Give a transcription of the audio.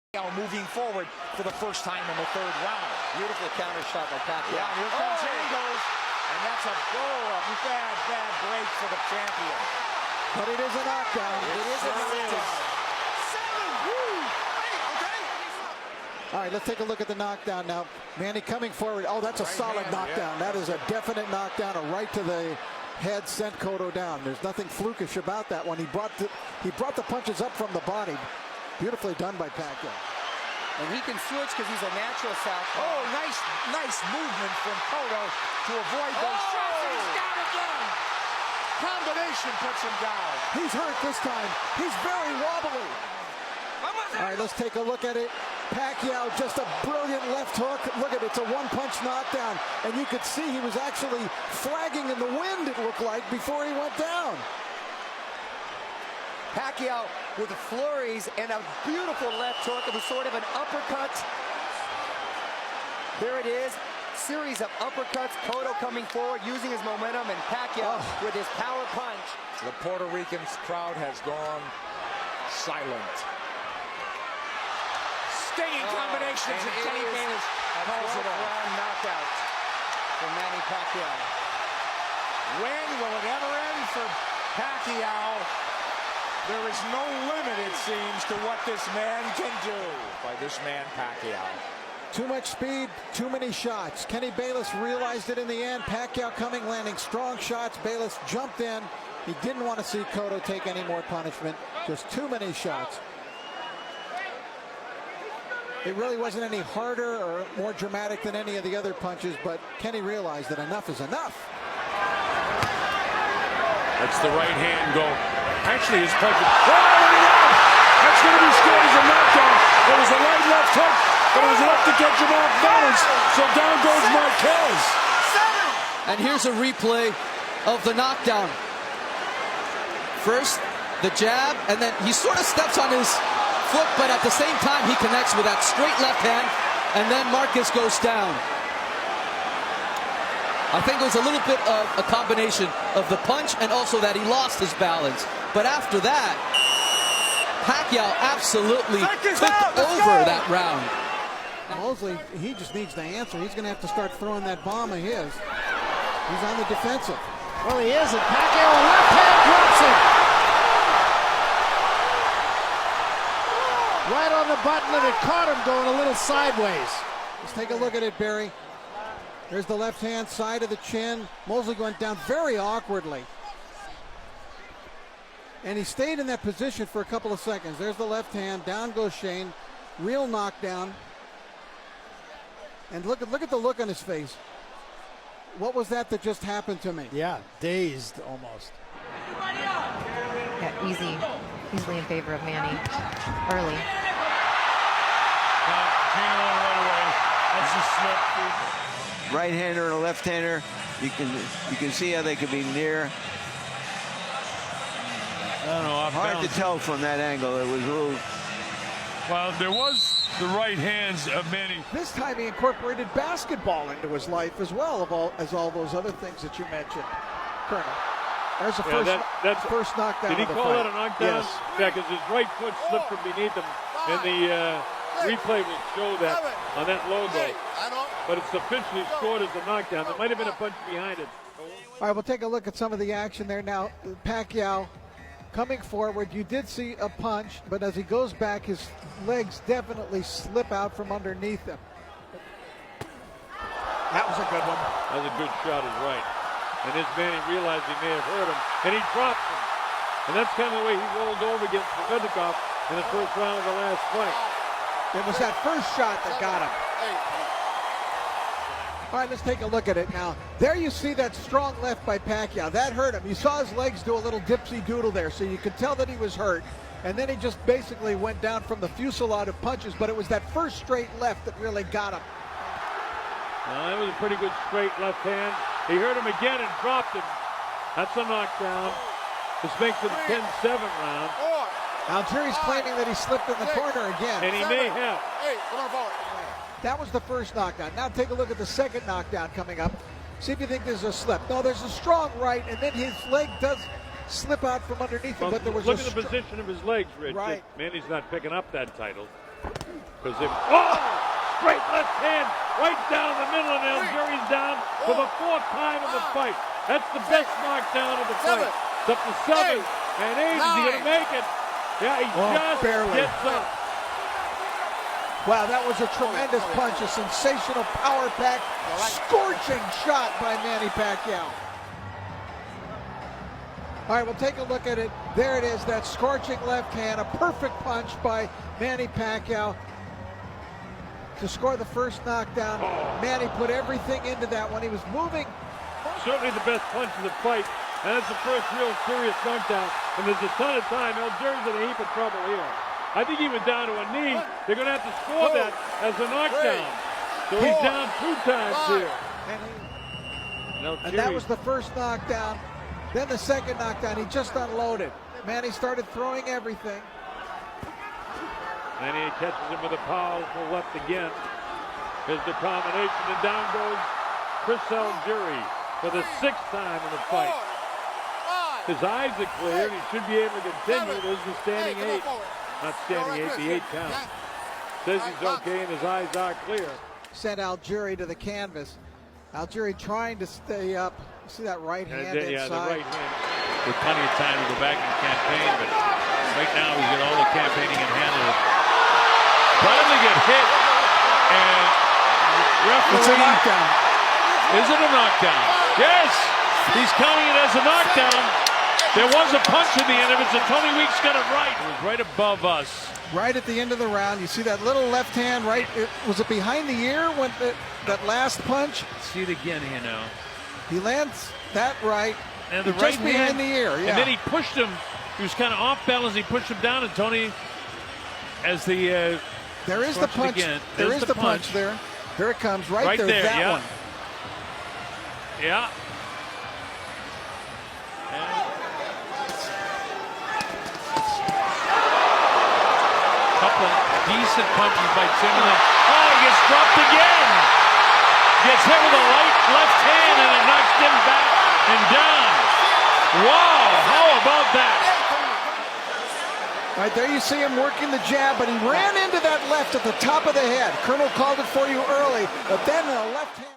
Moving forward for the first time in the third round. Beautiful counter shot by Paquiao. Yeah, here comes Eagles, and that's a bad break for the champion. But it is a knockdown. It is a knockdown. All right, let's take a look at the knockdown now. Manny coming forward. Oh, that's a solid knockdown. Yeah. That is a definite knockdown. A right to the head sent Cotto down. There's nothing flukish about that one. He brought the punches up from the body. Beautifully done by Paquiao. And he can switch because he's a natural southpaw. Oh, nice movement from Cotto to avoid those shots. And he's down again. Combination puts him down. He's hurt this time. He's very wobbly. All right, let's take a look at it. Paquiao, just a brilliant left hook. Look at it, it's a one-punch knockdown. And you could see he was actually flagging in the wind, it looked like, before he went down. Paquiao with flurries and a beautiful left hook of a sort of an uppercut. There it is. Series of uppercuts. Cotto coming forward, using his momentum, and Paquiao with his power punch. The Puerto Rican crowd has gone silent. Stinging combinations, and Kenny Bayless calls it off. Round knockout for Manny Pacquiao. When will it ever end for Pacquiao? There is no limit, it seems, to what this man can do by this man, Pacquiao. Too much speed, too many shots. Kenny Bayless realized it in the end. Pacquiao coming, landing strong shots. Bayless jumped in. He didn't want to see Cotto take any more punishment. Just too many shots. It really wasn't any harder or more dramatic than any of the other punches, but Kenny realized that enough is enough. That's the right hand go. Actually, his punch. Oh, that's going to be scored as a knockdown. There was a right left hook, but it was enough to get him off balance. So down goes Marquez. And here's a replay of the knockdown. First, the jab, and then he sort of steps on his foot, but at the same time, he connects with that straight left hand, and then Marquez goes down. I think it was a little bit of a combination of the punch and also that he lost his balance. But after that, Paquiao absolutely took over that round. Mosley, he just needs to answer. He's going to have to start throwing that bomb of his. He's on the defensive. Well, he isn't. Paquiao, left hand drops it. Right on the button, and it caught him going a little sideways. Let's take a look at it, Barry. There's the left-hand side of the chin. Mosley went down very awkwardly. And he stayed in that position for a couple of seconds. There's the left hand. Down goes Shane. Real knockdown. And look at the look on his face. What was that just happened to me? Yeah, dazed almost. Yeah, easily in favor of Manny early. That's a slip. Right-hander and a left-hander, you can see how they could be near. I don't know. Hard to tell from that angle. It was a little. Well, there was the right hands of Manny. This time he incorporated basketball into his life as well, as all those other things that you mentioned, Colonel. There's the first knockdown. Did he call that a knockdown? Yes. Yeah, because his right foot slipped from beneath him, and the replay will show that on that logo. But it's officially scored as a knockdown. There might have been a punch behind it. All right, we'll take a look at some of the action there now. Pacquiao coming forward. You did see a punch, but as he goes back, his legs definitely slip out from underneath him. That was a good one. That was a good shot, is right. And his man, he realized he may have hurt him, and he dropped him. And that's kind of the way he rolled over against Mednikov in the first round of the last fight. It was that first shot that got him. All right, let's take a look at it now. There you see that strong left by Pacquiao. That hurt him. You saw his legs do a little dipsy-doodle there, so you could tell that he was hurt. And then he just basically went down from the fusillade of punches, but it was that first straight left that really got him. That was a pretty good straight left hand. He hurt him again and dropped him. That's a knockdown. This makes it a 10-7 round. Algieri's claiming that he slipped in the corner again. And he may have. That was the first knockdown. Now take a look at the second knockdown coming up. See if you think there's a slip. No, there's a strong right, and then his leg does slip out from underneath him. But there was look at the position of his legs, Rich. Right. Manny's not picking up that title. Because straight left hand right down the middle, and Algieri's down for the 4th time in the fight. That's the best knockdown of the fight. It's up to 7 and 8. Is he going to make it? Yeah, he just barely gets up. Wow, that was a tremendous punch, a sensational power-packed, scorching shot by Manny Pacquiao. All right, we'll take a look at it. There it is, that scorching left hand, a perfect punch by Manny Pacquiao to score the first knockdown. Manny put everything into that one. He was moving. Certainly the best punch of the fight, and that's the first real serious knockdown. And there's a ton of time. Algieri's in a heap of trouble here. I think he went down to a knee. They're going to have to score that as a knockdown. So he's down 2 times here. And that was the first knockdown. Then the second knockdown, he just unloaded. Manny started throwing everything. And he catches him with a powerful left again. Here's the combination, and down goes Chris Algieri for the 6th time in the fight. His eyes are clear, and he should be able to continue. There's the standing 8. Not standing 8, the 8 count. Says he's okay, and his eyes are clear. Sent Algieri to the canvas. Algieri trying to stay up. See that right hand inside? Yeah, the right hand. With plenty of time to go back and campaign, but right now he's got all the campaigning in hand. Finally get hit, and referee. It's a knockdown. Is it a knockdown? Yes! He's counting it as a knockdown. There was a punch at the end of it, so Tony Weeks got it right. It was right above us. Right at the end of the round, you see that little left hand right. Was it behind the ear when that last punch? See it again here now. He lands that right. And the just right behind hand, the ear, yeah. And then he pushed him. He was kind of off balance. He pushed him down, and Tony, as the there is the punch. Again. There is the punch there. There it comes right there. That yeah. one. Yeah. Couple of decent punches by Timberland. Oh, he gets dropped again. Gets hit with a left hand, and it knocks him back and down. Wow, how about that? Right there you see him working the jab, but he ran into that left at the top of the head. Colonel called it for you early, but then the left hand.